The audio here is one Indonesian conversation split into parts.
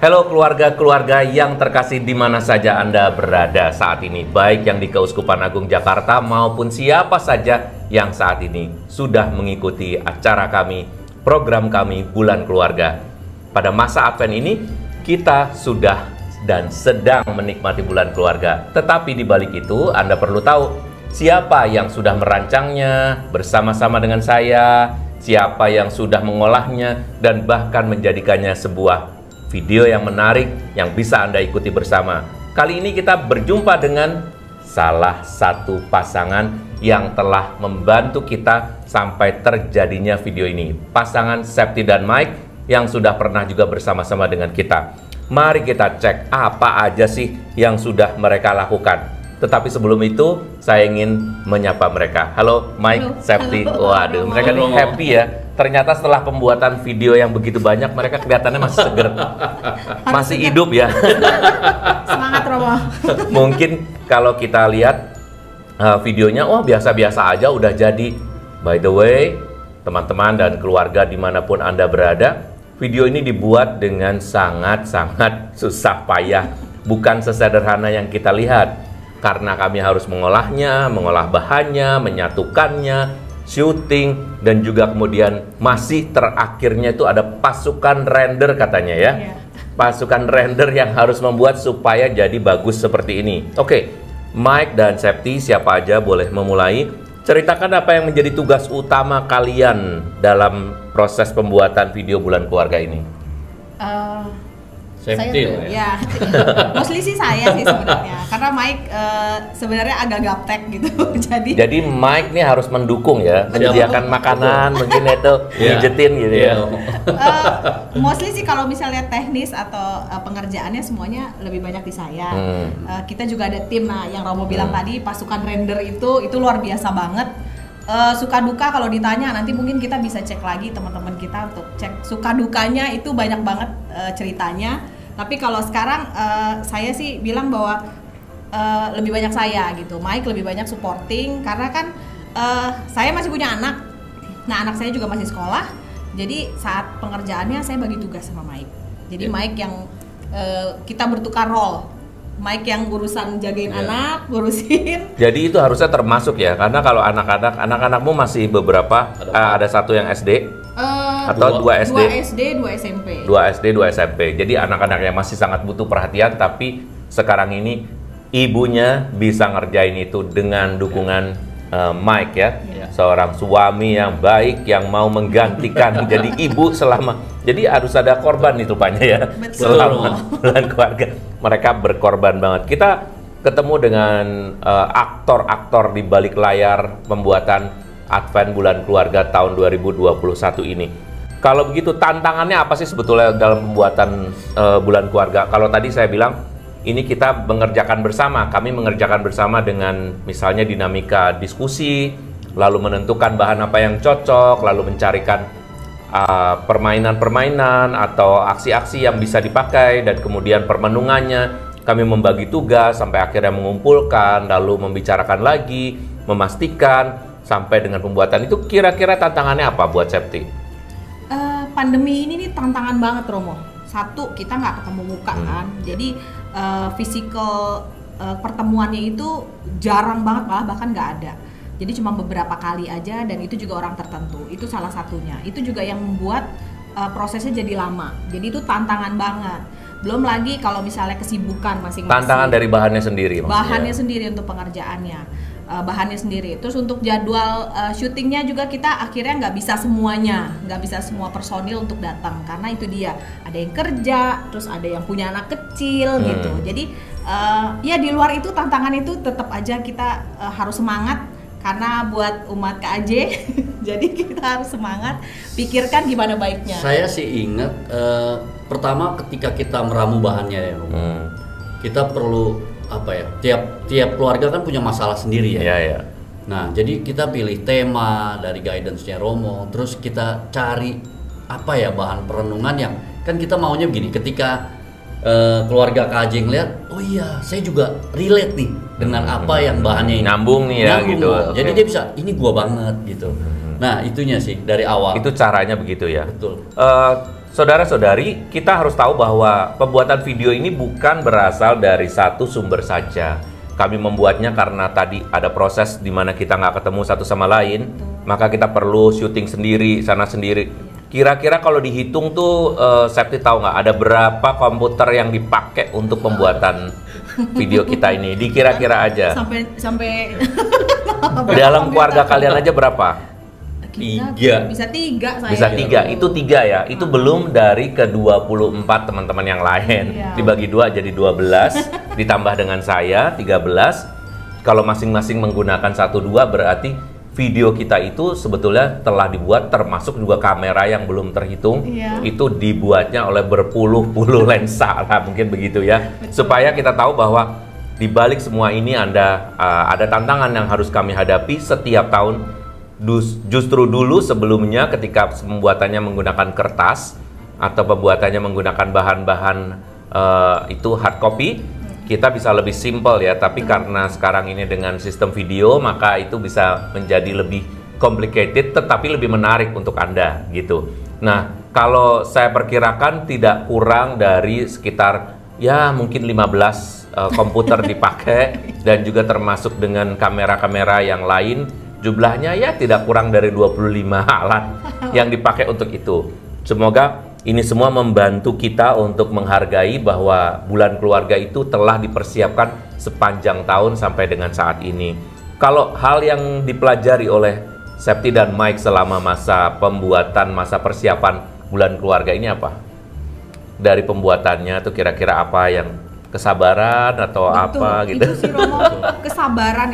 Halo keluarga-keluarga yang terkasih di mana saja Anda berada saat ini, baik yang di Keuskupan Agung Jakarta maupun siapa saja yang saat ini sudah mengikuti acara kami, program kami Bulan Keluarga. Pada masa Advent ini, kita sudah dan sedang menikmati Bulan Keluarga. Tetapi di balik itu, Anda perlu tahu siapa yang sudah merancangnya bersama-sama dengan saya, siapa yang sudah mengolahnya, dan bahkan menjadikannya sebuah video yang menarik yang bisa Anda ikuti bersama. Kali ini kita berjumpa dengan salah satu pasangan yang telah membantu kita sampai terjadinya video ini. Pasangan Septi dan Mike yang sudah pernah juga bersama-sama dengan kita. Mari kita cek apa aja sih yang sudah mereka lakukan. Tetapi sebelum itu, saya ingin menyapa mereka. Halo Mike, Septi. Waduh, mereka nih happy ya. Ternyata setelah pembuatan video yang begitu banyak, mereka kelihatannya masih seger, masih hidup ya. Semangat Romo. Mungkin kalau kita lihat videonya, wah biasa-biasa aja udah jadi. By the way, teman-teman dan keluarga dimanapun Anda berada, video ini dibuat dengan sangat-sangat susah payah. Bukan sesederhana yang kita lihat. Karena kami harus mengolahnya, mengolah bahannya, menyatukannya, syuting, dan juga kemudian masih terakhirnya itu ada pasukan render katanya ya. Pasukan render yang harus membuat supaya jadi bagus seperti ini. Oke, Mike dan Septi, siapa aja boleh memulai. Ceritakan apa yang menjadi tugas utama kalian dalam proses pembuatan video Bulan Keluarga ini. Septi ya. Mostly sih saya sih sebenarnya. Karena Mike sebenarnya agak gaptek gitu. Jadi Mike nih harus mendukung ya, menyediakan makanan, mungkin itu pijetin gitu ya. Mostly sih kalau misalnya teknis atau pengerjaannya semuanya lebih banyak di saya. Kita juga ada tim, nah yang Romo bilang tadi, pasukan render itu luar biasa banget. Suka duka kalau ditanya nanti mungkin kita bisa cek lagi teman-teman kita untuk cek suka dukanya, itu banyak banget ceritanya. Tapi kalau sekarang saya sih bilang bahwa lebih banyak saya gitu. Mike lebih banyak supporting karena kan saya masih punya anak. Nah, anak saya juga masih sekolah. Jadi saat pengerjaannya saya bagi tugas sama Mike. Jadi Mike yang kita bertukar role. Mike yang urusan jagain anak, ngurusin. Jadi itu harusnya termasuk ya, karena kalau anak-anakmu masih beberapa, ada satu yang SD atau dua SD, 2 SD, 2 SMP. 2 SD, 2 SMP. Jadi anak-anak yang masih sangat butuh perhatian, tapi sekarang ini ibunya bisa ngerjain itu dengan dukungan Mike ya. Seorang suami yang baik yang mau menggantikan jadi ibu selama. Jadi harus ada korban itu rupanya ya. Selama Bulan Keluarga. Mereka berkorban banget. Kita ketemu dengan aktor-aktor di balik layar pembuatan Advent Bulan Keluarga tahun 2021 ini. Kalau begitu tantangannya apa sih sebetulnya dalam pembuatan Bulan Keluarga? Kalau tadi saya bilang ini kita mengerjakan bersama. Kami mengerjakan bersama dengan misalnya dinamika diskusi, lalu menentukan bahan apa yang cocok, lalu mencarikan permainan-permainan atau aksi-aksi yang bisa dipakai, dan kemudian permenungannya kami membagi tugas sampai akhirnya mengumpulkan, lalu membicarakan lagi, memastikan sampai dengan pembuatan itu. Kira-kira tantangannya apa buat Septi? Pandemi ini nih tantangan banget Romo. Satu, kita nggak ketemu muka kan, jadi physical pertemuannya itu jarang banget, malah bahkan nggak ada. Jadi cuma beberapa kali aja, dan itu juga orang tertentu. Itu salah satunya. Itu juga yang membuat prosesnya jadi lama. Jadi itu tantangan banget. Belum lagi kalau misalnya kesibukan masing-masing. Tantangan dari bahannya sendiri maksudnya. Bahannya sendiri untuk pengerjaannya. Bahannya sendiri. Terus untuk jadwal syutingnya juga kita akhirnya nggak bisa semuanya. Nggak bisa semua personil untuk datang. Karena itu dia. Ada yang kerja, terus ada yang punya anak kecil gitu. Jadi ya di luar itu tantangan itu tetap aja kita harus semangat. Karena buat umat KAJ, jadi kita harus semangat, pikirkan gimana baiknya. Saya sih ingat, pertama ketika kita meramu bahannya ya, kita perlu apa ya? Tiap keluarga kan punya masalah sendiri ya. Nah, jadi kita pilih tema dari guidance-nya Romo, terus kita cari apa ya bahan perenungan yang kan kita maunya begini. Ketika keluarga KAJ ngeliat, oh iya, saya juga relate nih dengan apa yang bahannya ini. Nyambung nih ya gitu. Jadi dia bisa, ini gua banget gitu. Nah, itunya sih dari awal. Itu caranya begitu ya. Betul. saudara-saudari, kita harus tahu bahwa pembuatan video ini bukan berasal dari satu sumber saja. Kami membuatnya karena tadi ada proses di mana kita nggak ketemu satu sama lain, maka kita perlu syuting sendiri, sana sendiri. Kira-kira kalau dihitung tuh, Septi tahu nggak ada berapa komputer yang dipakai untuk pembuatan video kita ini? Dikira-kira aja. Sampai dalam keluarga kalian aja berapa? Tiga. Bisa 3 saya. Bisa 3, itu 3 ya. Itu belum dari ke 24 teman-teman yang lain. Iya. Dibagi 2 jadi 12, ditambah dengan saya 13. Kalau masing-masing menggunakan 1-2 berarti video kita itu sebetulnya telah dibuat, termasuk juga kamera yang belum terhitung. Iya. Itu dibuatnya oleh berpuluh-puluh lensa lah, mungkin begitu ya. Betul. Supaya kita tahu bahwa di balik semua ini ada tantangan yang harus kami hadapi setiap tahun. Justru dulu sebelumnya ketika pembuatannya menggunakan kertas atau pembuatannya menggunakan bahan-bahan itu hard copy, kita bisa lebih simple ya. Tapi karena sekarang ini dengan sistem video, maka itu bisa menjadi lebih complicated tetapi lebih menarik untuk Anda gitu. Nah, kalau saya perkirakan tidak kurang dari sekitar ya mungkin 15 komputer dipakai dan juga termasuk dengan kamera-kamera yang lain. Jumlahnya ya tidak kurang dari 25 alat yang dipakai untuk itu. Semoga ini semua membantu kita untuk menghargai bahwa bulan keluarga itu telah dipersiapkan sepanjang tahun sampai dengan saat ini. Kalau hal yang dipelajari oleh Septi dan Mike selama masa pembuatan, masa persiapan bulan keluarga ini apa? Dari pembuatannya tuh kira-kira apa yang kesabaran atau Betul, apa gitu? itu sih Romo, kesabaran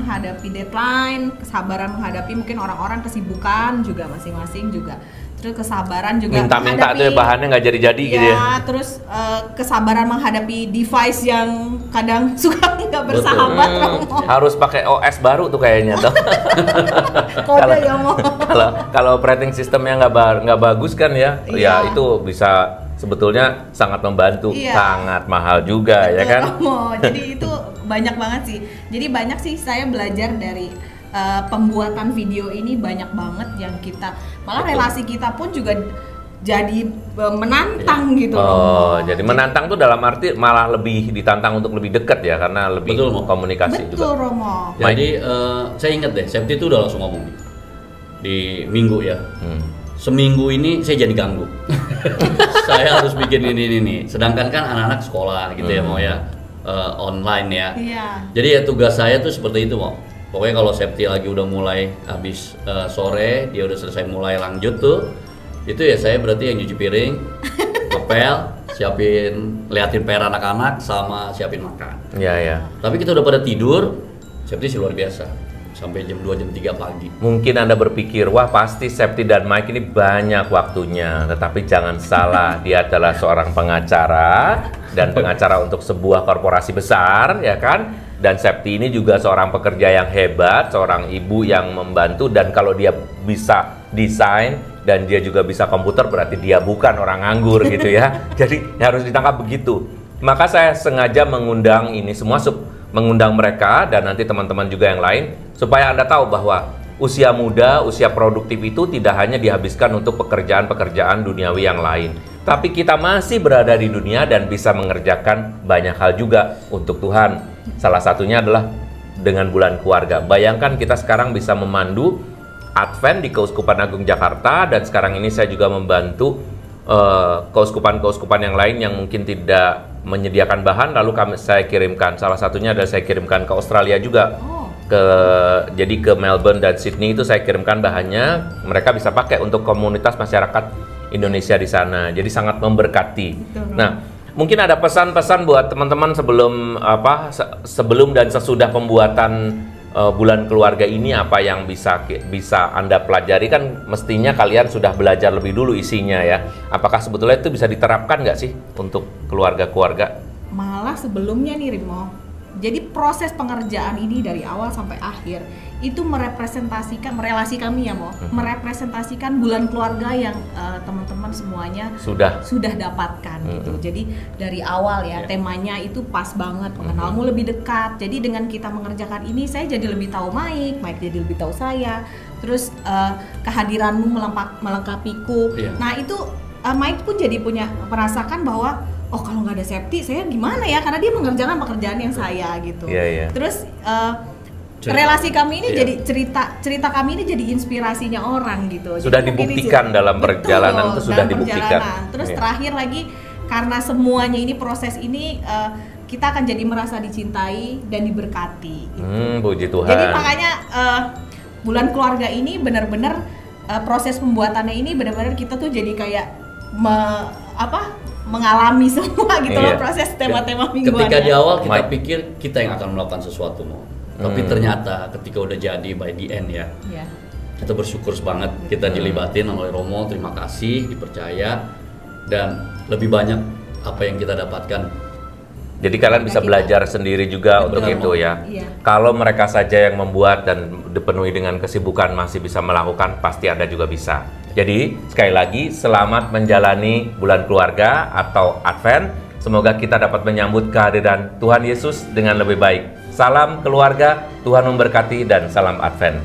menghadapi deadline, kesabaran menghadapi mungkin orang-orang kesibukan juga masing-masing juga. Terus kesabaran juga minta-minta tuh ya bahannya nggak jadi-jadi ya, gitu ya. Terus kesabaran menghadapi device yang kadang suka nggak bersahabat. Romo. Harus pakai OS baru tuh kayaknya tuh. Kode ya mau. Kalau operating sistemnya nggak bagus kan ya, ya itu bisa sebetulnya sangat membantu, sangat mahal juga. Betul, ya kan. Romo. Jadi itu banyak banget sih. Jadi banyak sih saya belajar dari pembuatan video ini, banyak banget yang kita malah relasi kita pun juga jadi menantang gitu. Oh, jadi menantang tuh dalam arti malah lebih ditantang untuk lebih dekat ya karena lebih komunikasi betul, juga. Romo. Jadi saya ingat deh, Septi itu udah langsung ngomong di minggu ya. Seminggu ini saya jadi ganggu. Saya harus bikin ini. Sedangkan kan anak-anak sekolah gitu ya mau ya online ya. Iya. Jadi ya tugas saya tuh seperti itu mau. Pokoknya kalau Septi lagi udah mulai habis sore, dia udah selesai mulai lanjut tuh, itu ya saya berarti yang nyuci piring, ngepel, liatin PR anak-anak, sama siapin makan. Iya, ya. Tapi kita udah pada tidur, Septi sih luar biasa. Sampai jam 2, jam 3 pagi. Mungkin Anda berpikir, wah pasti Septi dan Mike ini banyak waktunya. Tetapi jangan salah, dia adalah seorang pengacara dan pengacara untuk sebuah korporasi besar, ya kan? Dan Septi ini juga seorang pekerja yang hebat, seorang ibu yang membantu. Dan kalau dia bisa desain dan dia juga bisa komputer, berarti dia bukan orang nganggur gitu ya. Jadi harus ditangkap begitu. Maka saya sengaja mengundang ini semua, mengundang mereka dan nanti teman-teman juga yang lain, supaya Anda tahu bahwa usia muda, usia produktif itu tidak hanya dihabiskan untuk pekerjaan-pekerjaan duniawi yang lain. Tapi kita masih berada di dunia dan bisa mengerjakan banyak hal juga untuk Tuhan. Salah satunya adalah dengan bulan keluarga. Bayangkan kita sekarang bisa memandu Advent di Keuskupan Agung Jakarta, dan sekarang ini saya juga membantu keuskupan-keuskupan yang lain yang mungkin tidak menyediakan bahan, lalu saya kirimkan. Salah satunya adalah saya kirimkan ke Australia juga. Jadi ke Melbourne dan Sydney itu saya kirimkan bahannya, mereka bisa pakai untuk komunitas masyarakat Indonesia di sana. Jadi sangat memberkati. Nah, mungkin ada pesan-pesan buat teman-teman sebelum dan sesudah pembuatan bulan keluarga ini, apa yang bisa Anda pelajari? Kan mestinya kalian sudah belajar lebih dulu isinya ya. Apakah sebetulnya itu bisa diterapkan nggak sih untuk keluarga-keluarga? Malah sebelumnya nih Rimo, Jadi proses pengerjaan ini dari awal sampai akhir itu merepresentasikan relasi kami ya, merepresentasikan bulan keluarga yang teman-teman semuanya sudah dapatkan gitu. Jadi dari awal ya temanya itu pas banget, mengenalmu lebih dekat. Jadi dengan kita mengerjakan ini saya jadi lebih tahu Mike jadi lebih tahu saya. Terus kehadiranmu melengkapiku. Nah itu Mike pun jadi merasakan bahwa oh kalau nggak ada Septi saya gimana ya, karena dia mengerjakan pekerjaan yang saya gitu. Terus relasi kami ini jadi cerita kami ini jadi inspirasinya orang gitu. Sudah dibuktikan dalam perjalanan itu sudah dibuktikan. Terus terakhir lagi karena semuanya ini proses ini kita akan jadi merasa dicintai dan diberkati. Gitu. Puji Tuhan. Jadi makanya bulan keluarga ini benar-benar proses pembuatannya ini benar-benar kita tuh jadi kayak mengalami semua gitu loh proses tema-tema mingguan. Ketika di awal kita pikir kita yang akan melakukan sesuatu tapi ternyata ketika udah jadi by the end kita bersyukur banget kita dilibatin oleh Romo, terima kasih, dipercaya dan lebih banyak apa yang kita dapatkan. Jadi kalian bisa belajar sendiri juga untuk itu ya. Kalau mereka saja yang membuat dan dipenuhi dengan kesibukan masih bisa melakukan, pasti Anda juga bisa. Jadi sekali lagi selamat menjalani bulan keluarga atau Advent. Semoga kita dapat menyambut kehadiran Tuhan Yesus dengan lebih baik. Salam keluarga, Tuhan memberkati dan salam Advent.